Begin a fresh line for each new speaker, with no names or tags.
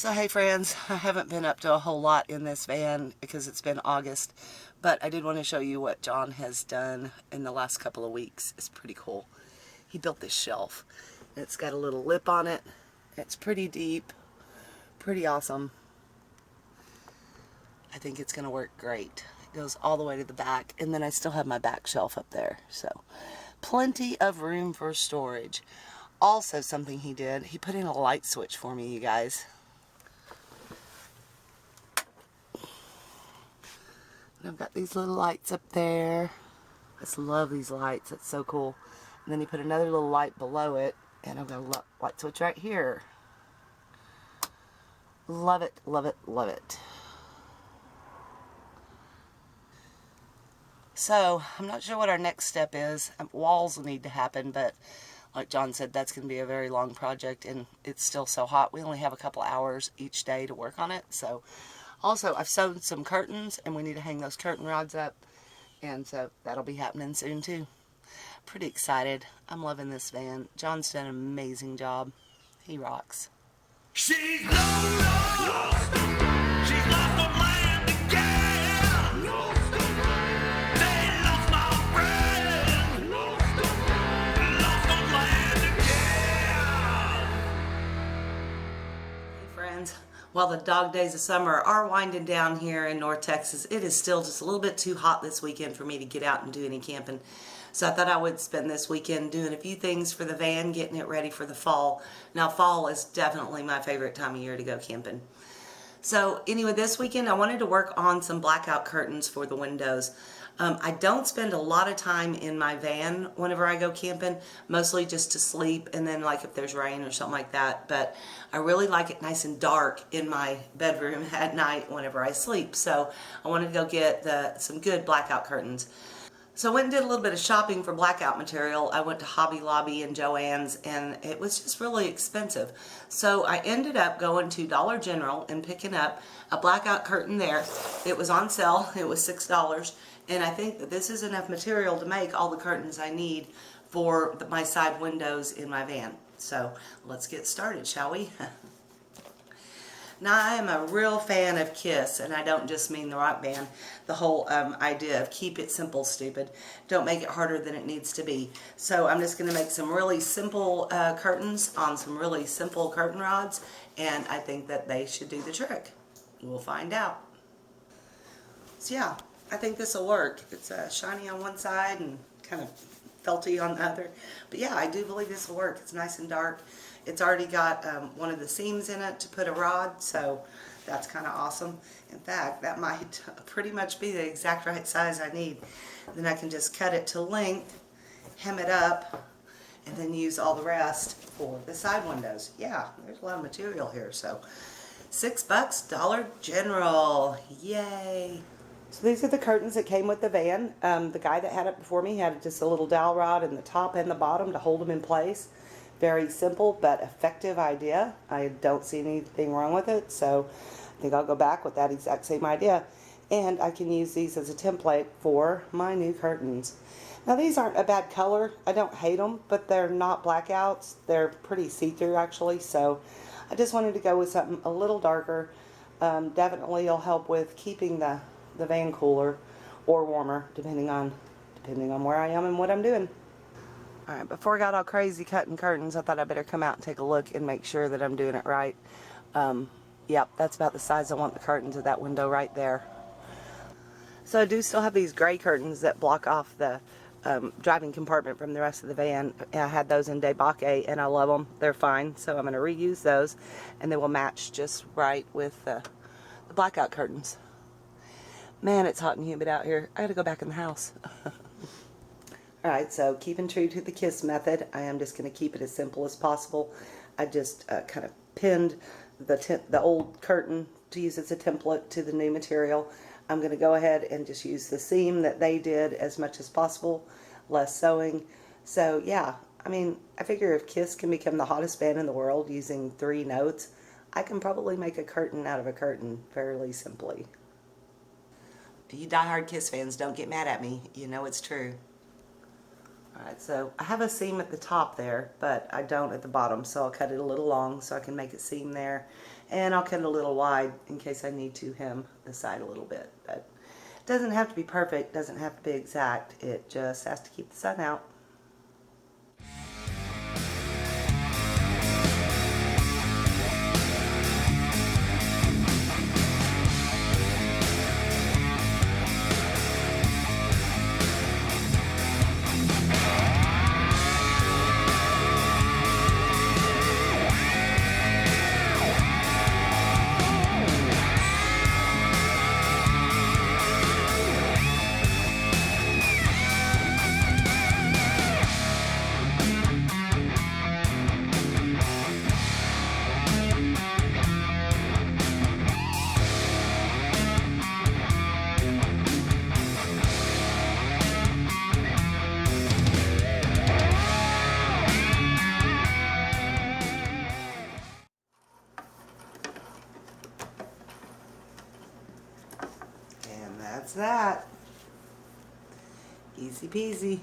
So hey friends, I haven't been up to a whole lot in this van because it's been August, but I did want to show you what John has done in the last couple of weeks. It's pretty cool. He built this shelf. It's got a little lip on it. It's pretty deep, pretty awesome. I think it's going to work great. It goes all the way to the back, and then I still have my back shelf up there, so plenty of room for storage. Also, something he did, he put in a light switch for me, you guys. And I've got these little lights up there. I just love these lights. It's so cool. And then he put another little light below it, and I've got a light switch right here. Love it, love it, love it. So, I'm not sure what our next step is. Walls will need to happen, but like John said, that's going to be a very long project, and it's still so hot. We only have a couple hours each day to work on it. So, also, I've sewn some curtains, and we need to hang those curtain rods up, and so that'll be happening soon too. Pretty excited. I'm loving this van. John's done an amazing job. He rocks.
She's lost. She's lost her mind again. They lost my friend. Lost her land again.
Hey friends, while the dog days of summer are winding down here in North Texas, it is still just a little bit too hot this weekend for me to get out and do any camping. So I thought I would spend this weekend doing a few things for the van, getting it ready for the fall. Now fall is definitely my favorite time of year to go camping. So anyway, this weekend I wanted to work on some blackout curtains for the windows. I don't spend a lot of time in my van whenever I go camping, mostly just to sleep and then like if there's rain or something like that. But I really like it nice and dark in my bedroom at night whenever I sleep. So I wanted to go get some good blackout curtains. So I went and did a little bit of shopping for blackout material. I went to Hobby Lobby and Joann's, and it was just really expensive. So I ended up going to Dollar General and picking up a blackout curtain there. It was on sale. It was $6. And I think that this is enough material to make all the curtains I need for my side windows in my van. So let's get started, shall we? Now, I am a real fan of KISS, and I don't just mean the rock band. The whole idea of keep it simple, stupid. Don't make it harder than it needs to be. So I'm just going to make some really simple curtains on some really simple curtain rods, and I think that they should do the trick. We'll find out. So yeah, I think this will work. It's shiny on one side and kind of felty on the other. But yeah, I do believe this will work. It's nice and dark. It's already got one of the seams in it to put a rod, so that's kind of awesome. In fact, that might pretty much be the exact right size I need. Then I can just cut it to length, hem it up, and then use all the rest for the side windows. Yeah, there's a lot of material here, so $6, Dollar General. Yay! So these are the curtains that came with the van. The guy that had it before me had just a little dowel rod in the top and the bottom to hold them in place. Very simple but effective idea. I don't see anything wrong with it, so I think I'll go back with that exact same idea. And I can use these as a template for my new curtains. Now these aren't a bad color. I don't hate them, but they're not blackouts. They're pretty see-through actually, so I just wanted to go with something a little darker. Definitely will help with keeping the van cooler or warmer, depending on where I am and what I'm doing. Alright, before I got all crazy cutting curtains, I thought I better come out and take a look and make sure that I'm doing it right. Yep, that's about the size I want the curtains of that window right there. So I do still have these gray curtains that block off the driving compartment from the rest of the van. I had those in debake and I love them. They're fine, so I'm going to reuse those and they will match just right with the blackout curtains. Man, it's hot and humid out here. I gotta go back in the house. Alright, so keeping true to the KISS method, I am just going to keep it as simple as possible. I just kind of pinned the old curtain to use as a template to the new material. I'm going to go ahead and just use the seam that they did as much as possible, less sewing. So yeah, I mean, I figure if KISS can become the hottest band in the world using 3 notes, I can probably make a curtain out of a curtain fairly simply. You diehard KISS fans, don't get mad at me. You know it's true. Alright, so I have a seam at the top there, but I don't at the bottom, so I'll cut it a little long so I can make it seam there. And I'll cut it a little wide in case I need to hem the side a little bit. But it doesn't have to be perfect, doesn't have to be exact, it just has to keep the sun out. And that's that. Easy peasy.